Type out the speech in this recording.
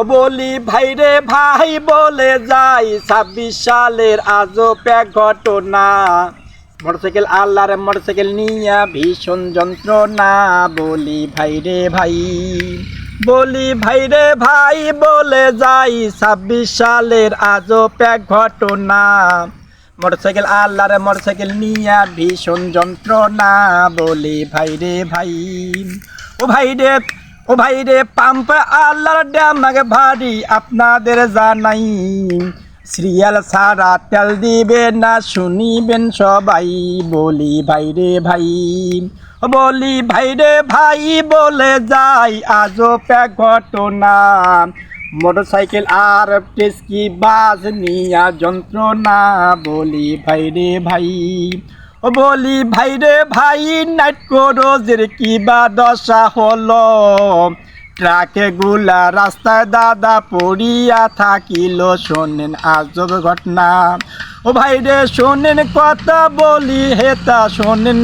বলি ভাইরে ভাই বলে যাই 26 সালের আজব এক ঘটনা। মোটরসাইকেল আল্লাহর মোটরসাইকেল নিয়া ভীষণ যন্ত্রণা। বলি ভাইরে ভাই বলে যাই 26 সালের আজব এক ঘটনা। মোটরসাইকেল আল্লাহর মোটরসাইকেল নিয়া ভীষণ যন্ত্রণা। বলি ভাইরে ভাই ও ভাইরে পাম্প আল্লাহর ড্যামাগে ভারী আপনাদের জানাই। সিরিয়াল ছাড়া তেল দিবে না শুনিবেন সবাই। বলি ভাইরে ভাই বলে যাই আজব এক ঘটনা। মোটরসাইকেল আর টেস্কি বাস নিয়া যন্ত্রণা। বলি ভাইরে ভাই নাইট রোজের কি বা দশা হলো। ট্রাকে গুলা রাস্তায় দাদা পড়িয়া থাকিল। শোনেন আজব ঘটনা। ও ভাইরে শোনেন কথা বলি হেতা শোনেন।